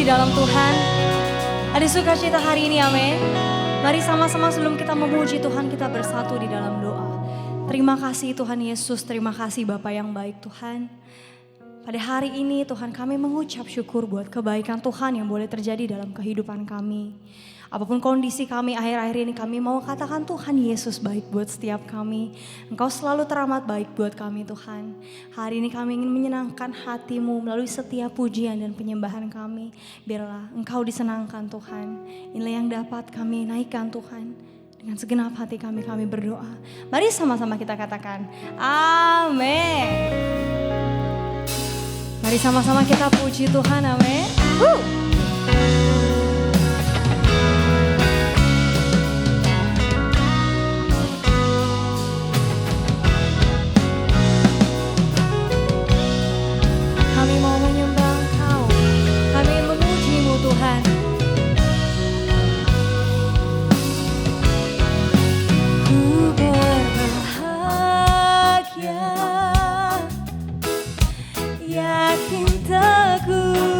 di dalam Tuhan? Ada sukacita hari ini, amin. Mari sama-sama sebelum kita memuji Tuhan, kita bersatu di dalam doa. Terima kasih Tuhan Yesus, terima kasih Bapa yang baik Tuhan. Pada hari ini Tuhan kami mengucap syukur buat kebaikan Tuhan yang boleh terjadi dalam kehidupan kami. Apapun kondisi kami akhir-akhir ini, kami mau katakan Tuhan Yesus baik buat setiap kami. Engkau selalu teramat baik buat kami Tuhan. Hari ini kami ingin menyenangkan hati-Mu melalui setiap pujian dan penyembahan kami. Biarlah Engkau disenangkan Tuhan. Inilah yang dapat kami naikkan Tuhan. Dengan segenap hati kami berdoa. Mari sama-sama kita katakan amin. Mari sama-sama kita puji Tuhan, amin. Kami mau menyembah Engkau, kami memuji-Mu Tuhan. Ku berbahagia, yakin teguh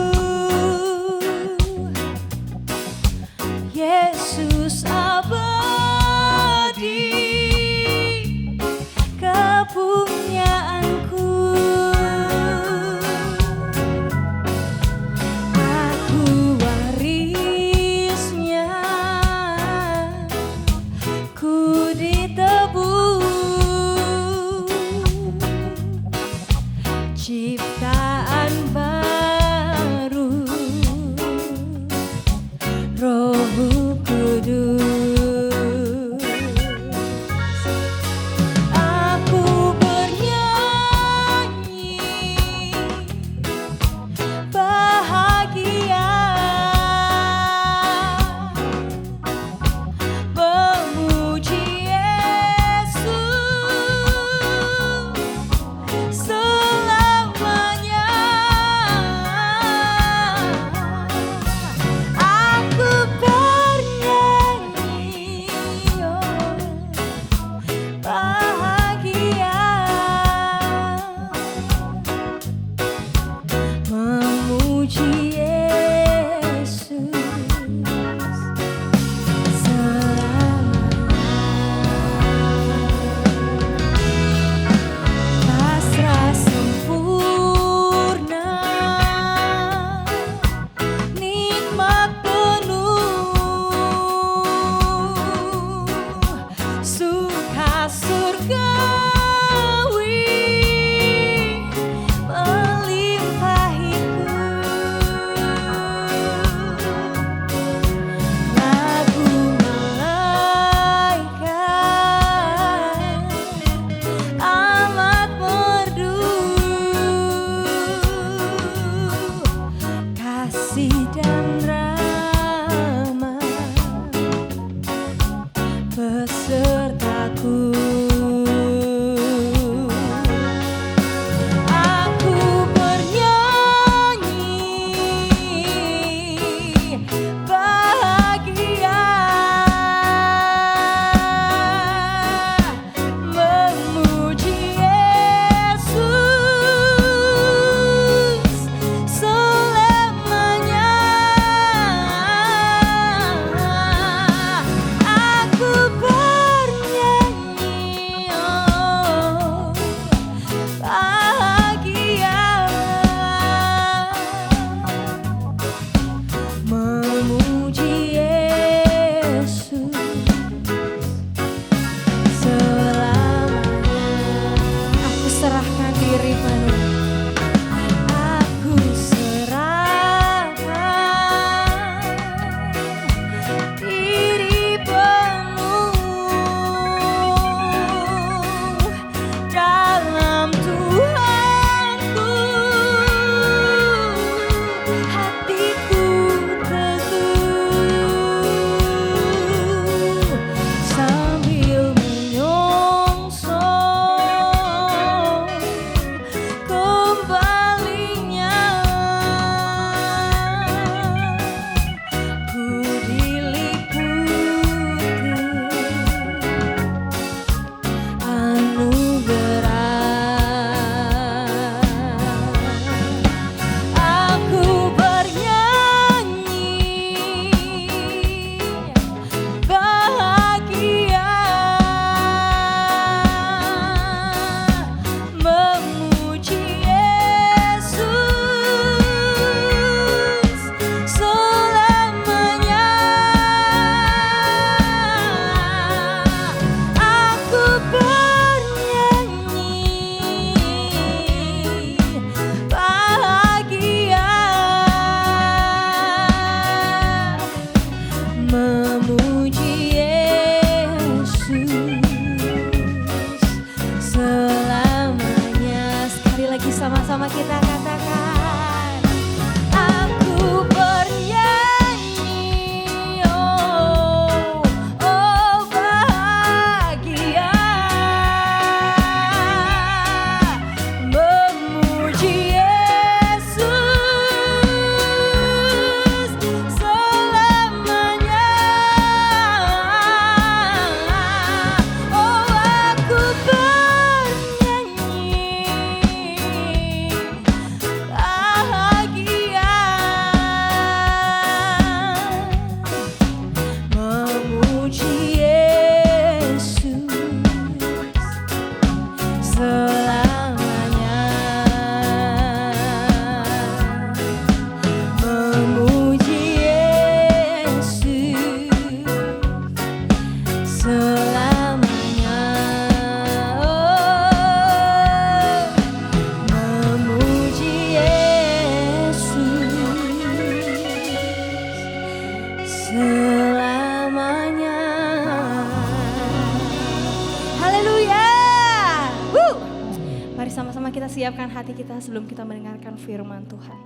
Bersama-sama kita katakan, aku bernyanyi, oh, oh bahagia, memuji Yesus selamanya. Oh, aku bernyanyi bahagia, memuji Yesus selamanya, memuji Yesus selamanya, oh, memuji Yesus selamanya. Haleluya. Mari sama-sama kita siapkan hati kita sebelum kita mendengarkan firman Tuhan.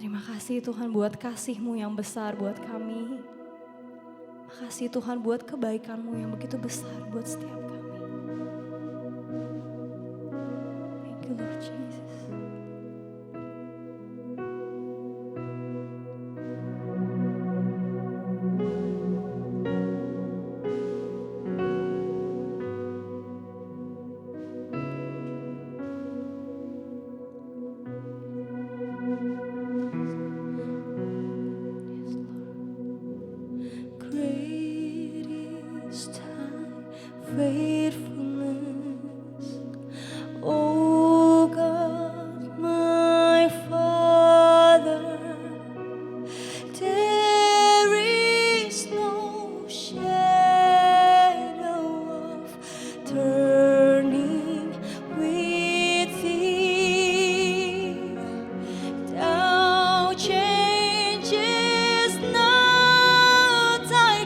Terima kasih Tuhan buat kasih-Mu yang besar buat kami. Makasih Tuhan buat kebaikan-Mu yang begitu besar buat setiap kami. Thank you Lord Jesus. Great is thy faithfulness, O God, my Father. There is no shadow of turning with thee. Thou changes not, thy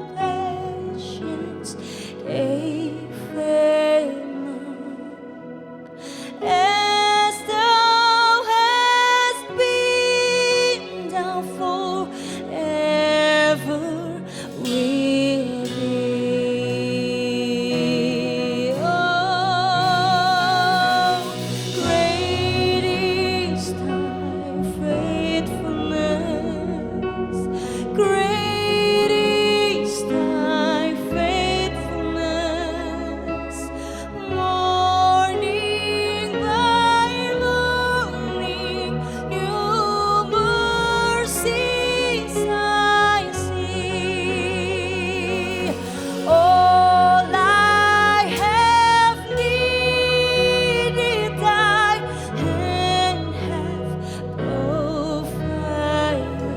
compassions they fail not. As thou hast been, thou forever will be. Oh, great is thy faithfulness. Great is thy faithfulness. Morning by morning, new mercies I see. All I have needed, thy hand hath provided.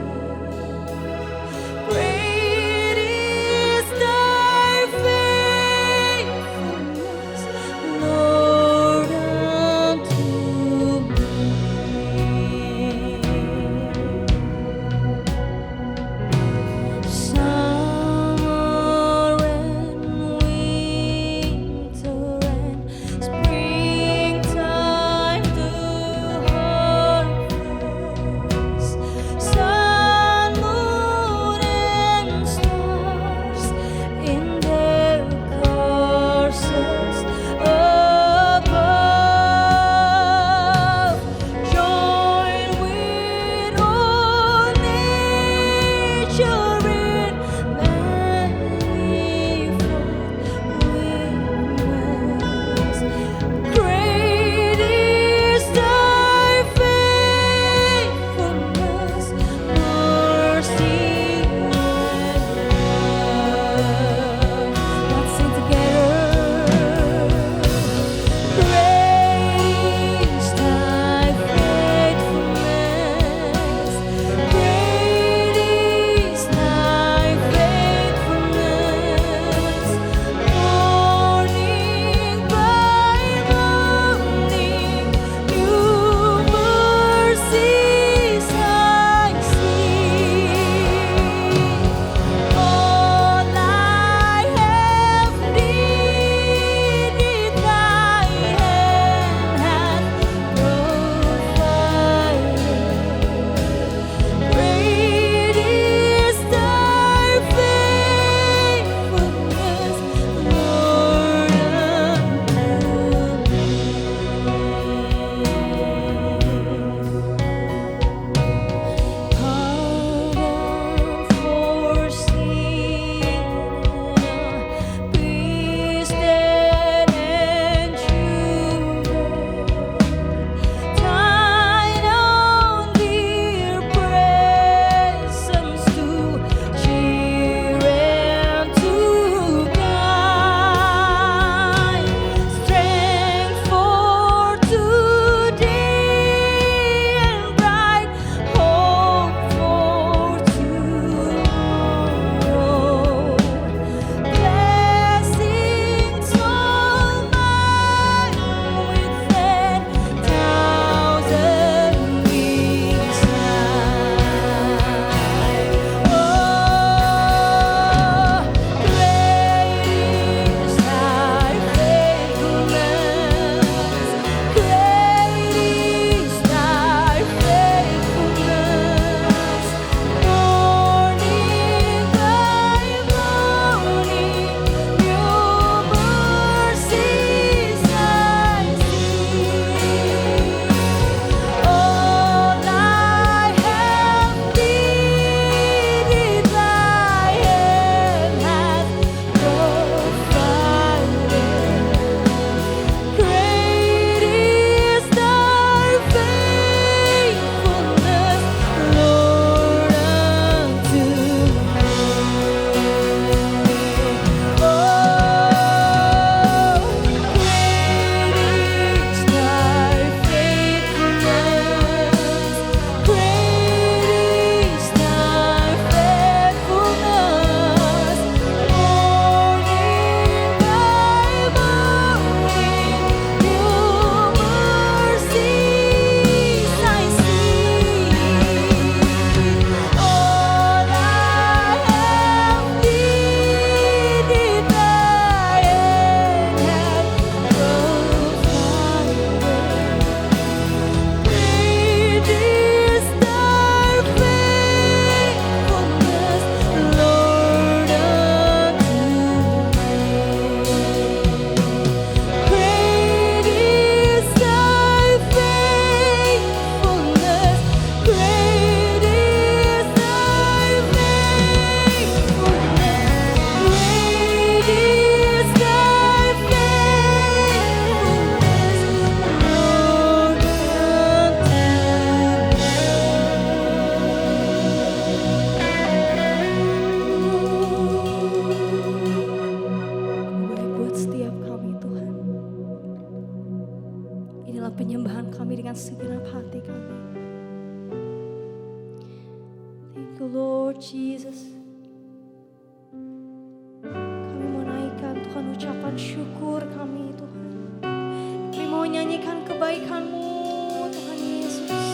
menyanyikan kebaikan-Mu Tuhan Yesus.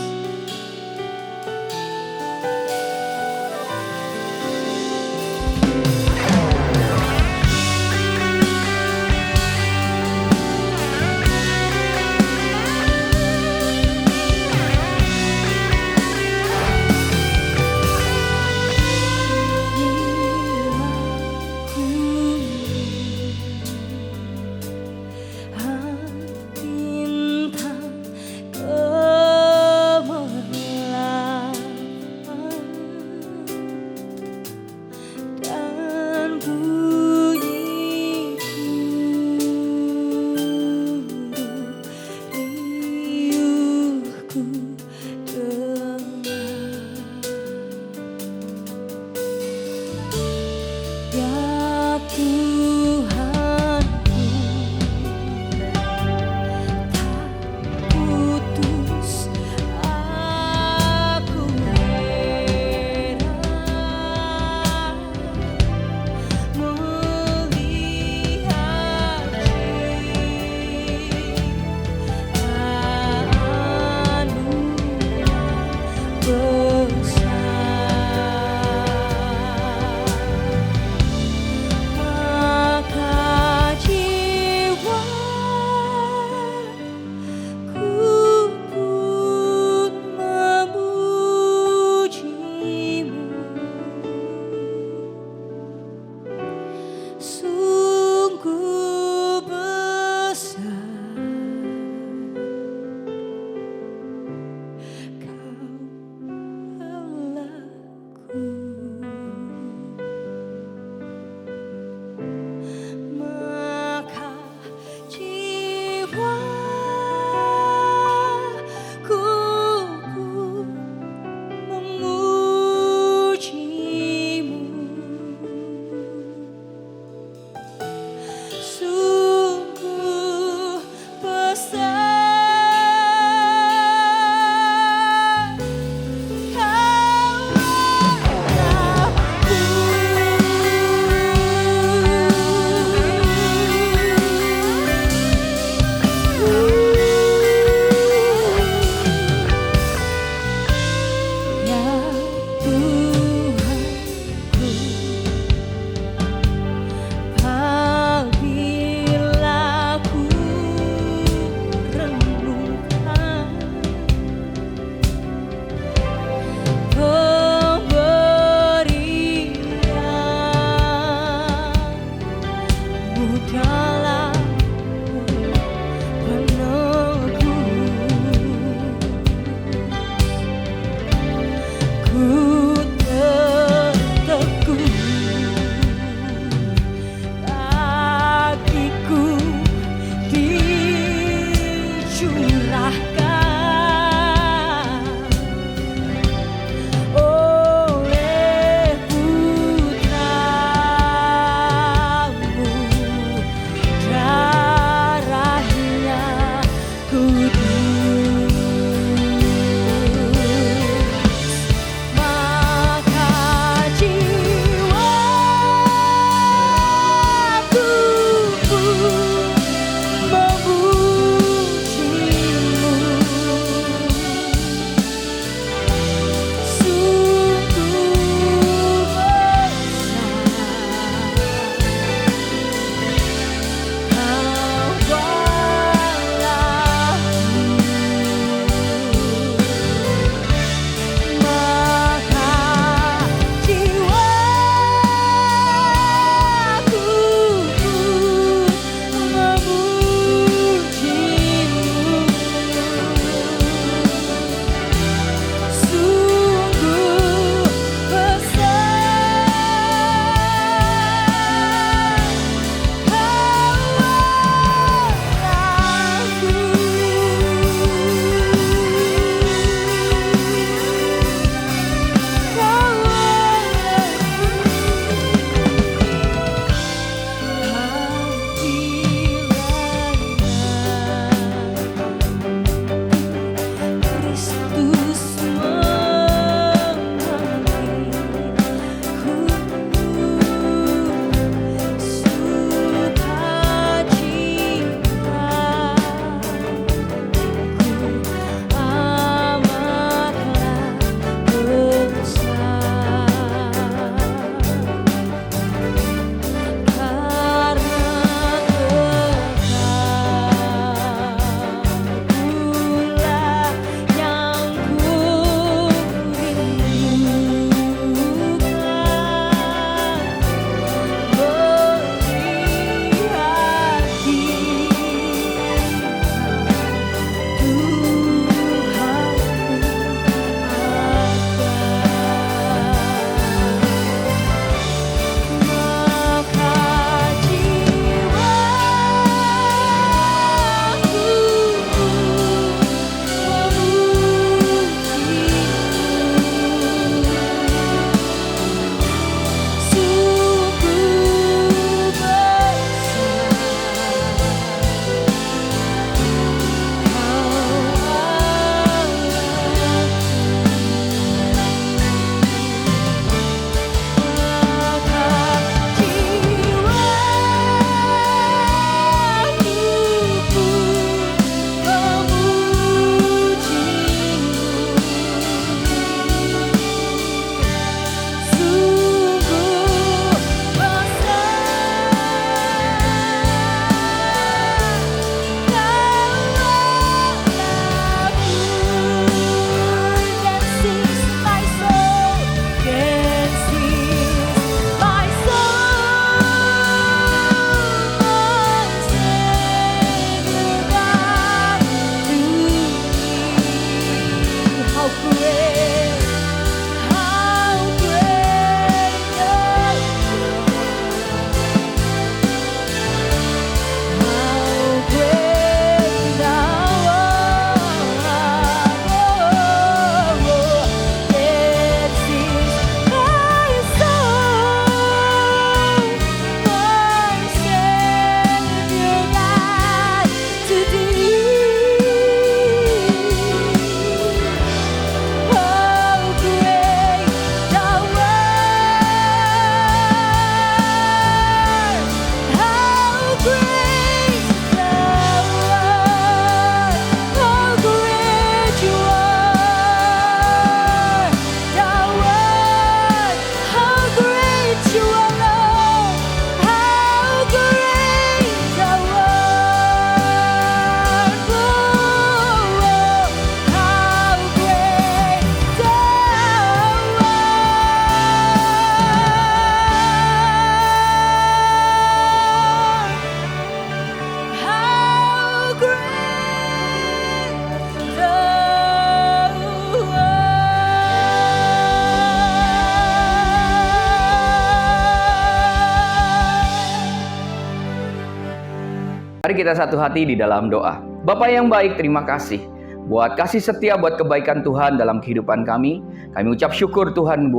Mari kita satu hati di dalam doa. Bapa yang baik, terima kasih buat kasih setia, buat kebaikan Tuhan dalam kehidupan kami. Kami ucap syukur Tuhan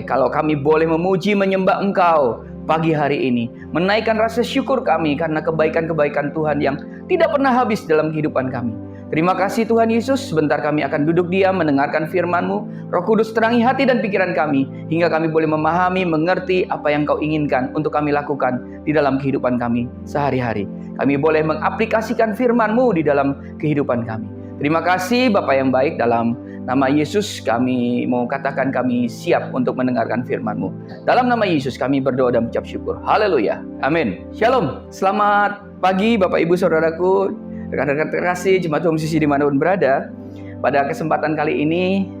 kalau kami boleh memuji menyembah Engkau pagi hari ini. Menaikkan rasa syukur kami karena kebaikan-kebaikan Tuhan yang tidak pernah habis dalam kehidupan kami. Terima kasih Tuhan Yesus, sebentar kami akan duduk diam mendengarkan firman-Mu. Roh Kudus terangi hati dan pikiran kami, hingga kami boleh memahami, mengerti apa yang Kau inginkan untuk kami lakukan di dalam kehidupan kami sehari-hari. Kami boleh mengaplikasikan firman-Mu di dalam kehidupan kami. Terima kasih Bapa yang baik, dalam nama Yesus kami mau katakan kami siap untuk mendengarkan firman-Mu. Dalam nama Yesus kami berdoa dan mengucap syukur. Haleluya. Amin. Shalom. Selamat pagi Bapak Ibu Saudaraku, rekan-rekan terkasih, jemaat musisi dimanapun berada. Pada kesempatan kali ini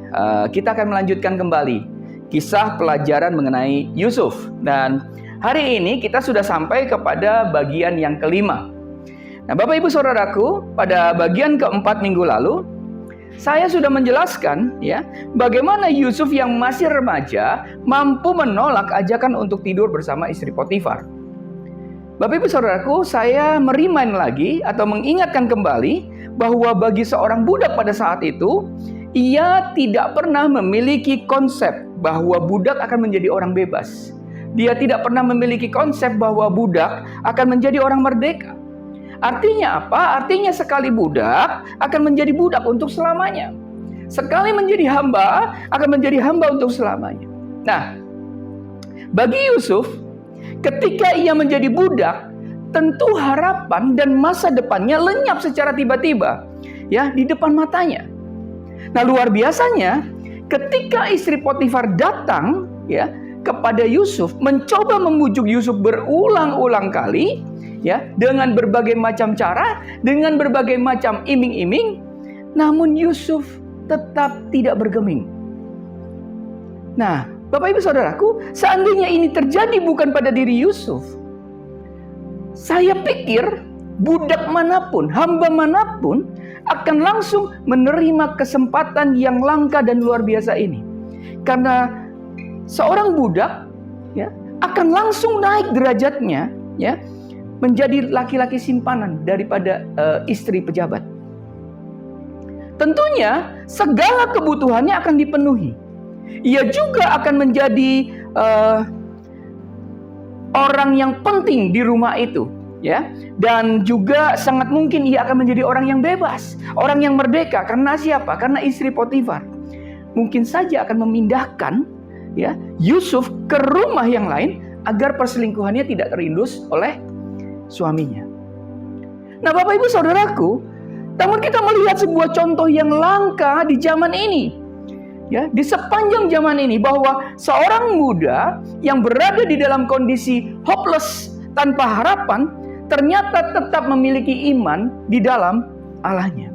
kita akan melanjutkan kembali kisah pelajaran mengenai Yusuf. Dan hari ini kita sudah sampai kepada bagian yang kelima. Nah Bapak Ibu Saudaraku, pada bagian keempat minggu lalu saya sudah menjelaskan ya bagaimana Yusuf yang masih remaja mampu menolak ajakan untuk tidur bersama istri Potifar. Bapak Ibu Saudaraku, saya merimain lagi atau mengingatkan kembali bahwa bagi seorang budak pada saat itu, ia tidak pernah memiliki konsep bahwa budak akan menjadi orang bebas. Dia tidak pernah memiliki konsep bahwa budak akan menjadi orang merdeka. Artinya apa? Artinya sekali budak akan menjadi budak untuk selamanya. Sekali menjadi hamba akan menjadi hamba untuk selamanya. Nah, bagi Yusuf, ketika ia menjadi budak, tentu harapan dan masa depannya lenyap secara tiba-tiba ya di depan matanya. Nah, luar biasanya ketika istri Potifar datang ya kepada Yusuf, mencoba membujuk Yusuf berulang-ulang kali ya dengan berbagai macam cara, dengan berbagai macam iming-iming, namun Yusuf tetap tidak bergeming. Nah, Bapak Ibu Saudaraku, seandainya ini terjadi bukan pada diri Yusuf, saya pikir budak manapun, hamba manapun akan langsung menerima kesempatan yang langka dan luar biasa ini. Karena seorang budak ya akan langsung naik derajatnya ya menjadi laki-laki simpanan daripada istri pejabat. Tentunya segala kebutuhannya akan dipenuhi. Ia juga akan menjadi orang yang penting di rumah itu, ya. Dan juga sangat mungkin ia akan menjadi orang yang bebas, orang yang merdeka. Karena siapa? Karena istri Potifar mungkin saja akan memindahkan ya Yusuf ke rumah yang lain agar perselingkuhannya tidak terindus oleh suaminya. Nah, Bapak Ibu Saudaraku, namun kita melihat sebuah contoh yang langka di zaman ini. Ya, di sepanjang zaman ini, bahwa seorang muda yang berada di dalam kondisi hopeless, tanpa harapan, ternyata tetap memiliki iman di dalam Allahnya.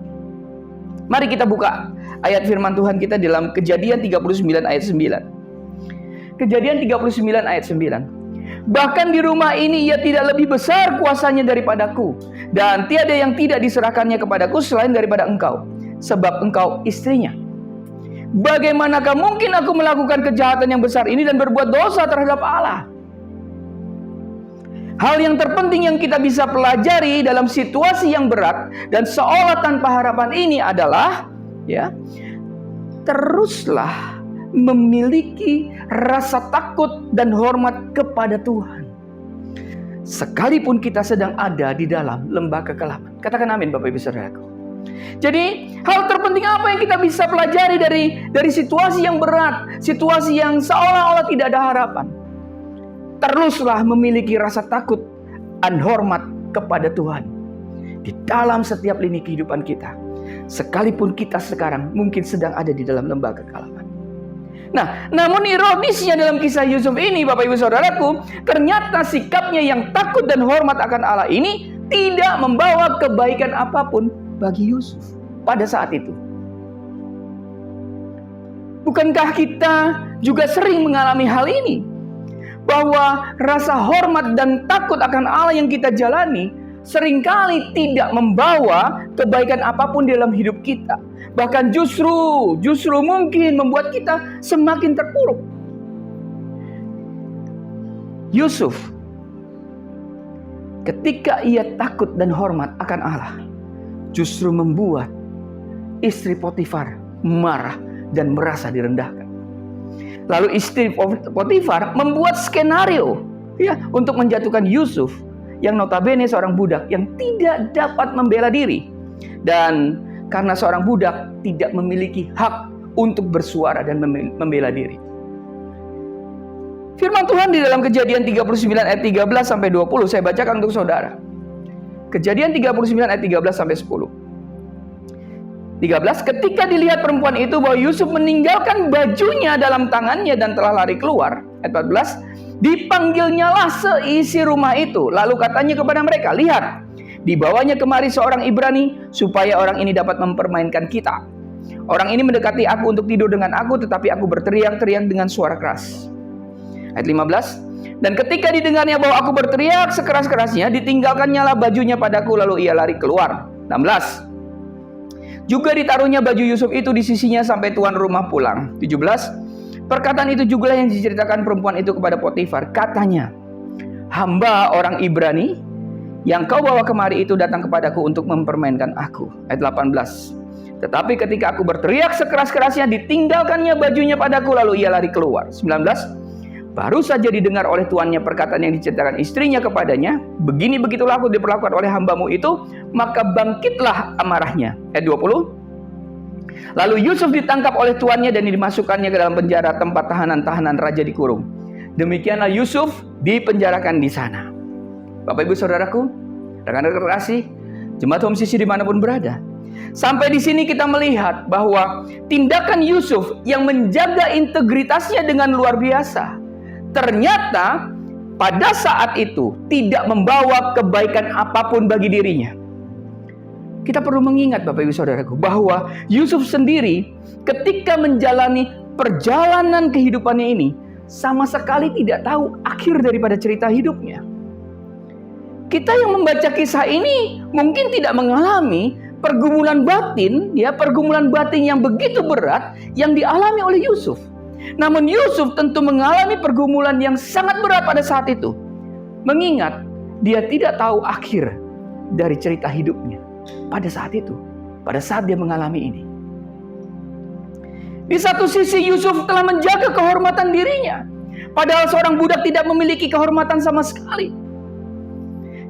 Mari kita buka ayat firman Tuhan kita dalam Kejadian 39 ayat 9. Kejadian 39 ayat 9. Bahkan di rumah ini ia tidak lebih besar kuasanya daripadaku, dan tiada yang tidak diserahkannya kepadaku selain daripada engkau, sebab engkau istrinya. Bagaimanakah mungkin aku melakukan kejahatan yang besar ini dan berbuat dosa terhadap Allah? Hal yang terpenting yang kita bisa pelajari dalam situasi yang berat dan seolah tanpa harapan ini adalah ya, teruslah memiliki rasa takut dan hormat kepada Tuhan, sekalipun kita sedang ada di dalam lembah kekelaman. Katakan amin Bapak Ibu Saudaraku. Jadi hal terpenting apa yang kita bisa pelajari dari situasi yang berat, situasi yang seolah-olah tidak ada harapan? Teruslah memiliki rasa takut dan hormat kepada Tuhan di dalam setiap lini kehidupan kita, sekalipun kita sekarang mungkin sedang ada di dalam lembah kekelaman. Nah, namun ironisnya dalam kisah Yusuf ini, Bapak Ibu Saudaraku, ternyata sikapnya yang takut dan hormat akan Allah ini tidak membawa kebaikan apapun bagi Yusuf pada saat itu. Bukankah kita juga sering mengalami hal ini? Bahwa rasa hormat dan takut akan Allah yang kita jalani seringkali tidak membawa kebaikan apapun dalam hidup kita. Bahkan justru mungkin membuat kita semakin terpuruk. Yusuf ketika ia takut dan hormat akan Allah, justru membuat istri Potifar marah dan merasa direndahkan. Lalu istri Potifar membuat skenario untuk menjatuhkan Yusuf yang notabene seorang budak yang tidak dapat membela diri. Dan karena seorang budak tidak memiliki hak untuk bersuara dan membela diri. Firman Tuhan di dalam Kejadian 39 ayat 13 sampai 20 saya bacakan untuk saudara. Kejadian 39 ayat 13 sampai 10. 13, ketika dilihat perempuan itu bahwa Yusuf meninggalkan bajunya dalam tangannya dan telah lari keluar. Ayat 14, dipanggilnyalah seisi rumah itu. Lalu katanya kepada mereka, lihat, dibawanya kemari seorang Ibrani supaya orang ini dapat mempermainkan kita. Orang ini mendekati aku untuk tidur dengan aku, tetapi aku berteriak-teriak dengan suara keras. Ayat 15, dan ketika didengarnya bahwa aku berteriak sekeras-kerasnya, ditinggalkannya lah bajunya padaku, lalu ia lari keluar. 16, juga ditaruhnya baju Yusuf itu di sisinya sampai tuan rumah pulang. 17, perkataan itu juga yang diceritakan perempuan itu kepada Potifar. Katanya, hamba orang Ibrani yang kau bawa kemari itu datang kepadaku untuk mempermainkan aku. Ayat 18, tetapi ketika aku berteriak sekeras-kerasnya, ditinggalkannya bajunya padaku, lalu ia lari keluar. 19, baru saja didengar oleh tuannya perkataan yang diceritakan istrinya kepadanya, begini begitulah aku diperlakukan oleh hambamu itu, maka bangkitlah amarahnya. Ayat 20, lalu Yusuf ditangkap oleh tuannya dan dimasukkannya ke dalam penjara tempat tahanan-tahanan raja dikurung. Demikianlah Yusuf dipenjarakan di sana. Bapak ibu saudaraku, rekan-rekan kasih, jemaat Home CC dimanapun berada, sampai di sini kita melihat bahwa tindakan Yusuf yang menjaga integritasnya dengan luar biasa, ternyata pada saat itu tidak membawa kebaikan apapun bagi dirinya. Kita perlu mengingat Bapak Ibu Saudaraku bahwa Yusuf sendiri ketika menjalani perjalanan kehidupannya ini sama sekali tidak tahu akhir daripada cerita hidupnya. Kita yang membaca kisah ini mungkin tidak mengalami pergumulan batin yang begitu berat yang dialami oleh Yusuf. Namun Yusuf tentu mengalami pergumulan yang sangat berat pada saat itu. Mengingat dia tidak tahu akhir dari cerita hidupnya pada saat itu. Pada saat dia mengalami ini. Di satu sisi Yusuf telah menjaga kehormatan dirinya. Padahal seorang budak tidak memiliki kehormatan sama sekali.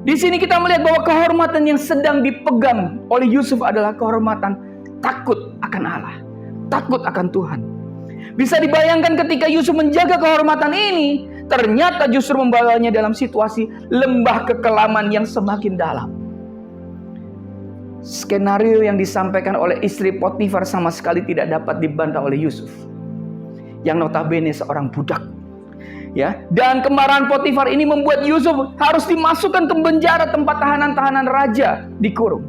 Di sini kita melihat bahwa kehormatan yang sedang dipegang oleh Yusuf adalah kehormatan takut akan Allah. Takut akan Tuhan. Bisa dibayangkan ketika Yusuf menjaga kehormatan ini, ternyata justru membawanya dalam situasi lembah kekelaman yang semakin dalam. Skenario yang disampaikan oleh istri Potifar sama sekali tidak dapat dibantah oleh Yusuf, yang notabene seorang budak. Dan kemarahan Potifar ini membuat Yusuf harus dimasukkan ke penjara tempat tahanan-tahanan raja dikurung.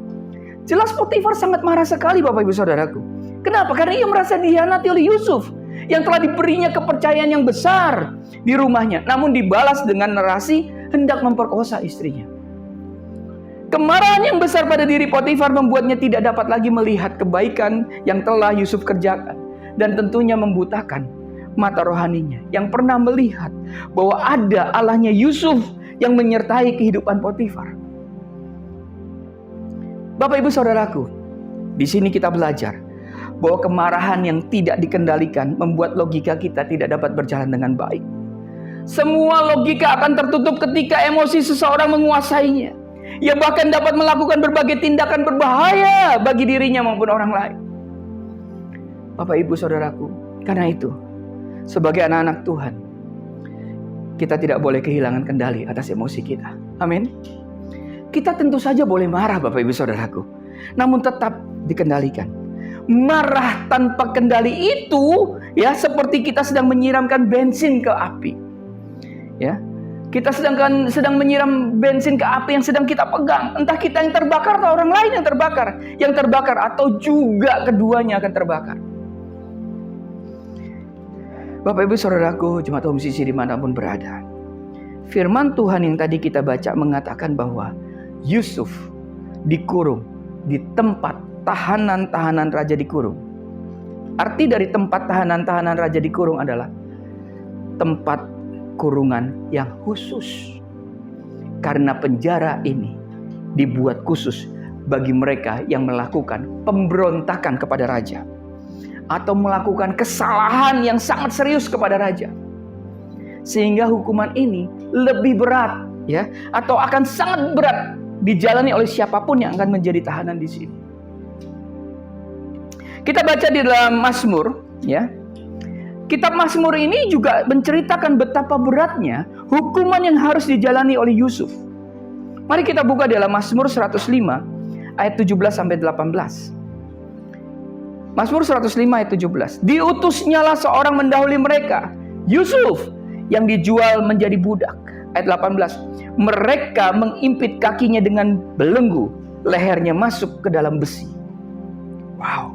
Jelas Potifar sangat marah sekali Bapak Ibu Saudaraku. Kenapa? Karena ia merasa dihianati oleh Yusuf yang telah diberinya kepercayaan yang besar di rumahnya, namun dibalas dengan narasi hendak memperkosa istrinya. Kemarahan yang besar pada diri Potifar membuatnya tidak dapat lagi melihat kebaikan yang telah Yusuf kerjakan, dan tentunya membutakan mata rohaninya yang pernah melihat bahwa ada Allahnya Yusuf yang menyertai kehidupan Potifar. Bapak Ibu Saudaraku, di sini kita belajar bahwa kemarahan yang tidak dikendalikan membuat logika kita tidak dapat berjalan dengan baik. Semua logika akan tertutup ketika emosi seseorang menguasainya. Ia bahkan dapat melakukan berbagai tindakan berbahaya bagi dirinya maupun orang lain. Bapak Ibu Saudaraku, karena itu sebagai anak-anak Tuhan, kita tidak boleh kehilangan kendali atas emosi kita. Amin. Kita tentu saja boleh marah Bapak Ibu Saudaraku, namun tetap dikendalikan. Marah tanpa kendali itu seperti kita sedang menyiramkan bensin ke api. Kita sedang menyiram bensin ke api yang sedang kita pegang. Entah kita yang terbakar atau orang lain yang terbakar atau juga keduanya akan terbakar. Bapak Ibu Saudaraku, jemaat Home CC dimanapun berada, firman Tuhan yang tadi kita baca mengatakan bahwa Yusuf dikurung di tempat tahanan-tahanan raja dikurung. Arti dari tempat tahanan-tahanan raja dikurung adalah tempat kurungan yang khusus, Karena penjara ini dibuat khusus bagi mereka yang melakukan pemberontakan kepada raja atau melakukan kesalahan yang sangat serius kepada raja. Sehingga hukuman ini lebih berat, ya, atau akan sangat berat dijalani oleh siapapun yang akan menjadi tahanan di sini. Kita baca di dalam Mazmur, ya. Kitab Mazmur ini juga menceritakan betapa beratnya hukuman yang harus dijalani oleh Yusuf. Mari kita buka dalam Mazmur 105 ayat 17 sampai 18. Mazmur 105 ayat 17. Diutusnyalah seorang mendahului mereka, Yusuf yang dijual menjadi budak. Ayat 18. Mereka mengimpit kakinya dengan belenggu, lehernya masuk ke dalam besi. Wow.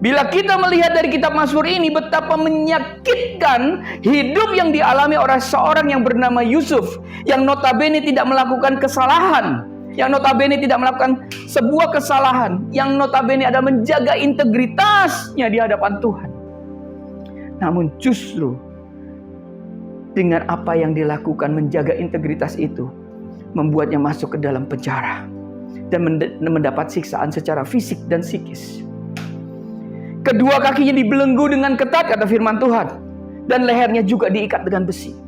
Bila kita melihat dari kitab Mazmur ini betapa menyakitkan hidup yang dialami oleh seorang yang bernama Yusuf, yang notabene tidak melakukan kesalahan, yang notabene tidak melakukan sebuah kesalahan, yang notabene adalah menjaga integritasnya di hadapan Tuhan. Namun justru dengan apa yang dilakukan menjaga integritas itu membuatnya masuk ke dalam penjara dan mendapat siksaan secara fisik dan psikis. Kedua kakinya dibelenggu dengan ketat, kata firman Tuhan, dan lehernya juga diikat dengan besi.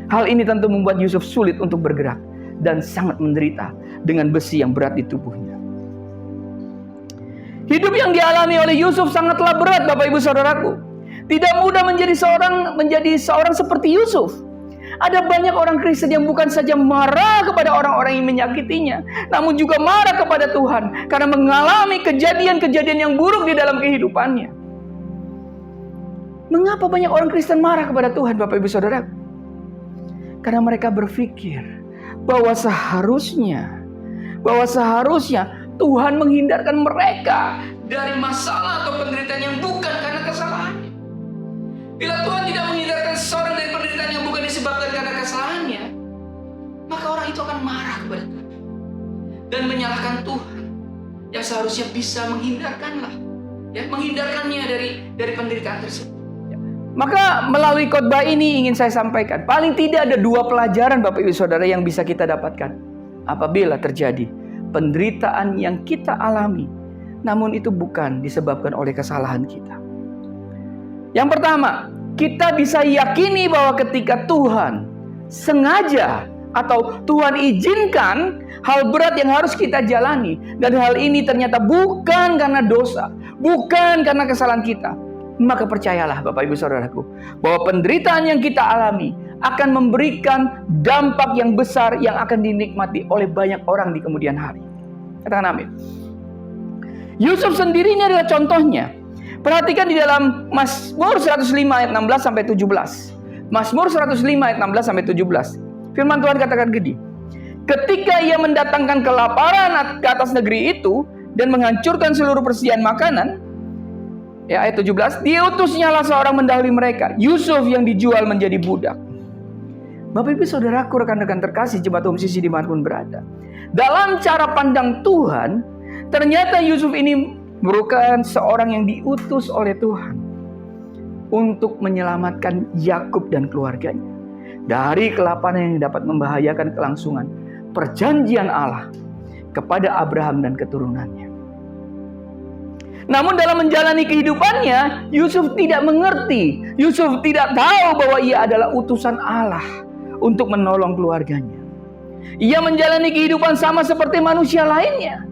Hal ini tentu membuat Yusuf sulit untuk bergerak dan sangat menderita dengan besi yang berat di tubuhnya. Hidup yang dialami oleh Yusuf sangatlah berat, Bapak Ibu Saudaraku. Tidak mudah menjadi seorang seperti Yusuf. Ada banyak orang Kristen yang bukan saja marah kepada orang-orang yang menyakitinya, namun juga marah kepada Tuhan karena mengalami kejadian-kejadian yang buruk di dalam kehidupannya. Mengapa banyak orang Kristen marah kepada Tuhan, Bapak Ibu Saudara? Karena mereka berpikir bahwa seharusnya Tuhan menghindarkan mereka dari masalah atau penderitaan yang bukan karena kesalahannya. Bila Tuhan tidak menghindarkan seseorang dari penderitaan yang bukan disebabkan karena kesalahannya, maka orang itu akan marah kepada Tuhan dan menyalahkan Tuhan yang seharusnya bisa menghindarkannya dari penderitaan tersebut. Maka melalui khotbah ini ingin saya sampaikan, paling tidak ada 2 pelajaran Bapak Ibu Saudara yang bisa kita dapatkan apabila terjadi penderitaan yang kita alami, namun itu bukan disebabkan oleh kesalahan kita. Yang pertama, kita bisa yakini bahwa ketika Tuhan sengaja atau Tuhan izinkan hal berat yang harus kita jalani, dan hal ini ternyata bukan karena dosa, bukan karena kesalahan kita, maka percayalah Bapak Ibu Saudaraku, bahwa penderitaan yang kita alami akan memberikan dampak yang besar yang akan dinikmati oleh banyak orang di kemudian hari. Katakan amin. Yusuf sendiri ini adalah contohnya. Perhatikan di dalam Mazmur 105 ayat 16 sampai 17. Mazmur 105 ayat 16 sampai 17. Firman Tuhan katakan gini. Ketika ia mendatangkan kelaparan ke atas negeri itu dan menghancurkan seluruh persediaan makanan, ya, ayat 17, diutusnyalah seorang mendahului mereka, Yusuf yang dijual menjadi budak. Bapak Ibu Saudaraku, rekan-rekan terkasih, jemaat umum sisi dimanapun berada, dalam cara pandang Tuhan, ternyata Yusuf ini merupakan seorang yang diutus oleh Tuhan untuk menyelamatkan Yakub dan keluarganya dari kelaparan yang dapat membahayakan kelangsungan perjanjian Allah kepada Abraham dan keturunannya. Namun dalam menjalani kehidupannya, Yusuf tidak mengerti. Yusuf tidak tahu bahwa ia adalah utusan Allah untuk menolong keluarganya. Ia menjalani kehidupan sama seperti manusia lainnya.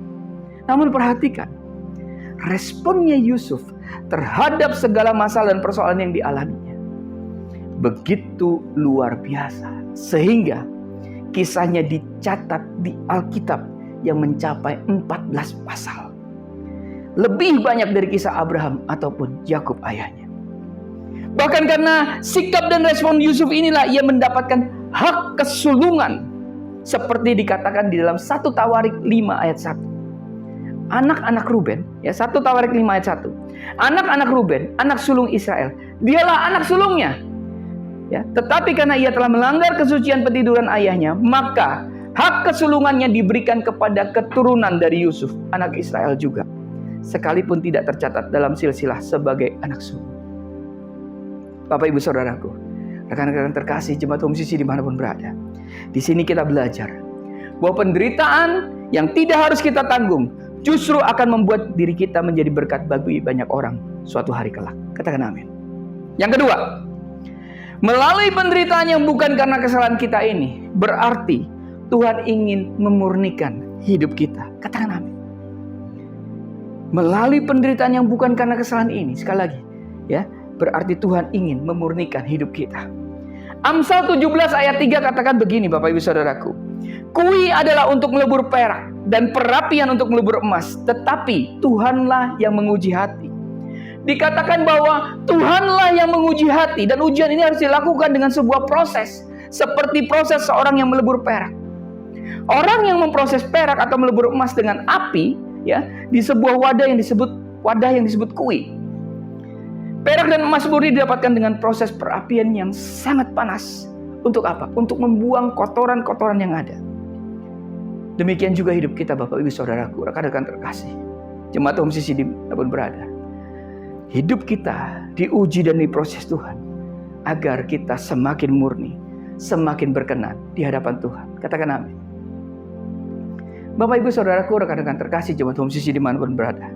Namun perhatikan, responnya Yusuf terhadap segala masalah dan persoalan yang dialaminya begitu luar biasa, sehingga kisahnya dicatat di Alkitab yang mencapai 14 pasal. Lebih banyak dari kisah Abraham ataupun Yakub ayahnya. Bahkan karena sikap dan respon Yusuf inilah ia mendapatkan hak kesulungan, seperti dikatakan di dalam 1 Tawarik 5 ayat 1. Anak-anak Ruben, ya, 1 Tawarik 5 ayat 1. Anak-anak Ruben, anak sulung Israel, dialah anak sulungnya. Ya, tetapi karena ia telah melanggar kesucian petiduran ayahnya, maka hak kesulungannya diberikan kepada keturunan dari Yusuf, anak Israel juga, sekalipun tidak tercatat dalam silsilah sebagai anak sulung. Bapak Ibu Saudaraku, Rekan-rekan terkasih, jemaat musisi dimanapun berada. Di sini kita belajar bahwa penderitaan yang tidak harus kita tanggung justru akan membuat diri kita menjadi berkat bagi banyak orang suatu hari kelak. Katakan amin. Yang kedua, melalui penderitaan yang bukan karena kesalahan kita ini, berarti Tuhan ingin memurnikan hidup kita. Katakan amin. Melalui penderitaan yang bukan karena kesalahan ini, sekali lagi, ya, berarti Tuhan ingin memurnikan hidup kita. Amsal 17 ayat 3 katakan begini, Bapak Ibu Saudaraku. Kui adalah untuk melebur perak dan perapian untuk melebur emas, tetapi Tuhanlah yang menguji hati. Dikatakan bahwa Tuhanlah yang menguji hati, dan ujian ini harus dilakukan dengan sebuah proses, seperti proses seorang yang melebur perak. Orang yang memproses perak atau melebur emas dengan api, ya, di sebuah wadah yang disebut kui. Perak dan emas murni didapatkan dengan proses perapian yang sangat panas. Untuk apa? Untuk membuang kotoran-kotoran yang ada. Demikian juga hidup kita, Bapak Ibu Saudaraku, rekan-rekan terkasih, jemaat musisi dimanapun berada. Hidup kita diuji dan diproses Tuhan agar kita semakin murni, semakin berkenan di hadapan Tuhan. Katakan amin. Bapak Ibu Saudaraku, rekan-rekan terkasih, jemaat musisi dimanapun berada.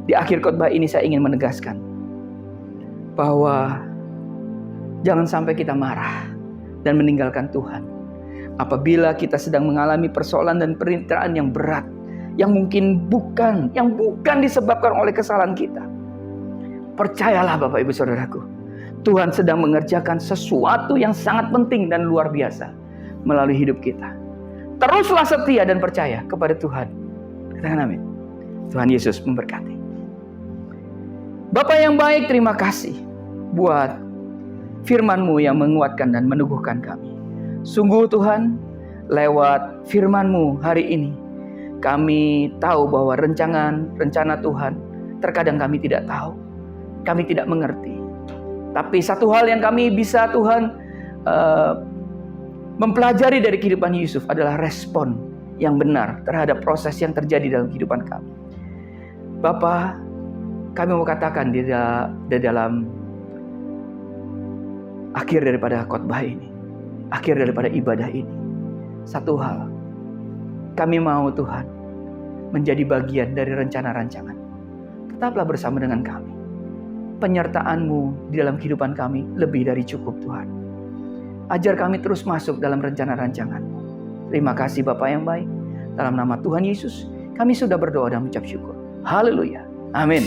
Di akhir khotbah ini saya ingin menegaskan bahwa jangan sampai kita marah dan meninggalkan Tuhan apabila kita sedang mengalami persoalan dan penderitaan yang berat, yang bukan disebabkan oleh kesalahan kita. Percayalah Bapak Ibu Saudaraku, Tuhan sedang mengerjakan sesuatu yang sangat penting dan luar biasa melalui hidup kita. Teruslah setia dan percaya kepada Tuhan. Katakan amin. Tuhan Yesus memberkati. Bapak yang baik, terima kasih buat firman-Mu yang menguatkan dan meneguhkan kami. Sungguh Tuhan, lewat firman-Mu hari ini, kami tahu bahwa rencana Tuhan terkadang kami tidak tahu, kami tidak mengerti. Tapi satu hal yang kami bisa Tuhan mempelajari dari kehidupan Yusuf adalah respon yang benar terhadap proses yang terjadi dalam kehidupan kami. Bapa, kami mau katakan di dalam akhir daripada khotbah ini, akhir daripada ibadah ini, satu hal, kami mau Tuhan menjadi bagian dari rencana-rancangan. Tetaplah bersama dengan kami. Penyertaan-Mu di dalam kehidupan kami lebih dari cukup Tuhan. Ajar kami terus masuk dalam rencana-rancangan-Mu. Terima kasih Bapa yang baik. Dalam nama Tuhan Yesus, kami sudah berdoa dan mengucap syukur. Haleluya. Amin.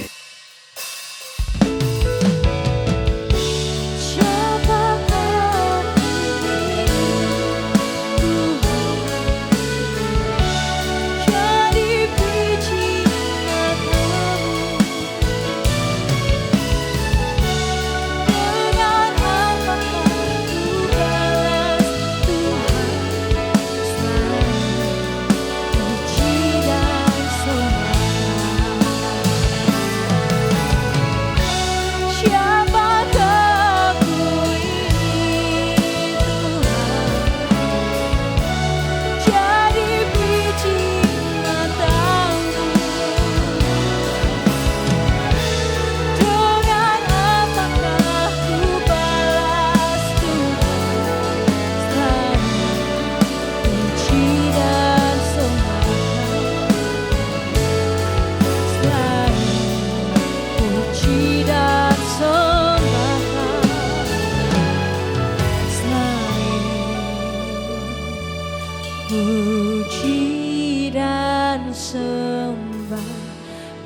Puji dan sembah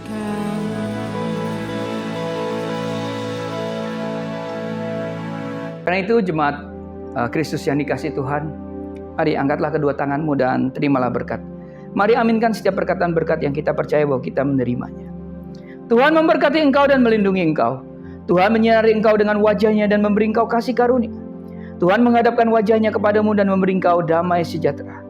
kami. Karena itu jemaat Kristus yang dikasihi Tuhan, mari angkatlah kedua tanganmu dan terimalah berkat. Mari aminkan setiap perkataan berkat yang kita percaya bahwa kita menerimanya. Tuhan memberkati engkau dan melindungi engkau. Tuhan menyinari engkau dengan wajah-Nya dan memberi engkau kasih karunia. Tuhan menghadapkan wajah-Nya kepadamu dan memberi engkau damai sejahtera.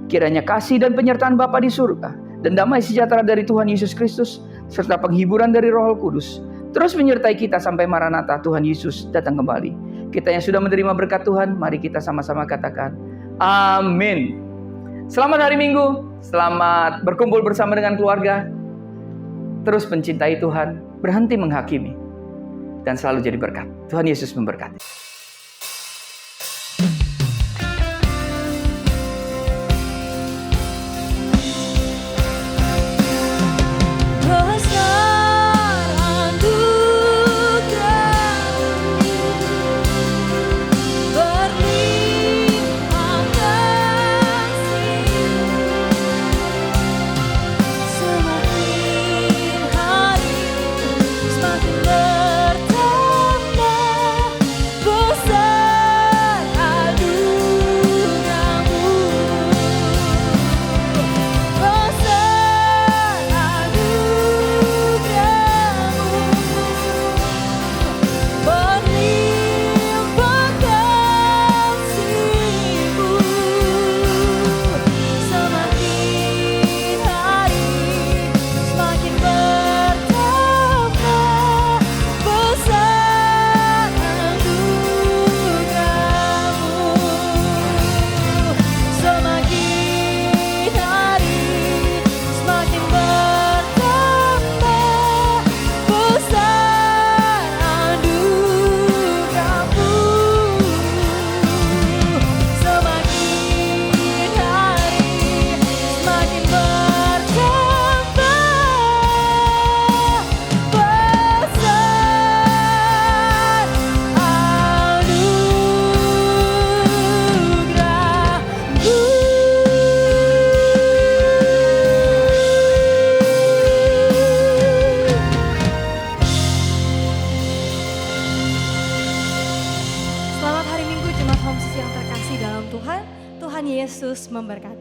Kiranya kasih dan penyertaan Bapa di surga dan damai sejahtera dari Tuhan Yesus Kristus serta penghiburan dari Roh Kudus terus menyertai kita sampai Maranatha Tuhan Yesus datang kembali. Kita yang sudah menerima berkat Tuhan, mari kita sama-sama katakan amin. Selamat hari Minggu, selamat berkumpul bersama dengan keluarga. Terus mencintai Tuhan, berhenti menghakimi, dan selalu jadi berkat. Tuhan Yesus memberkati. yang terkasih dalam Tuhan, Tuhan Yesus memberkati.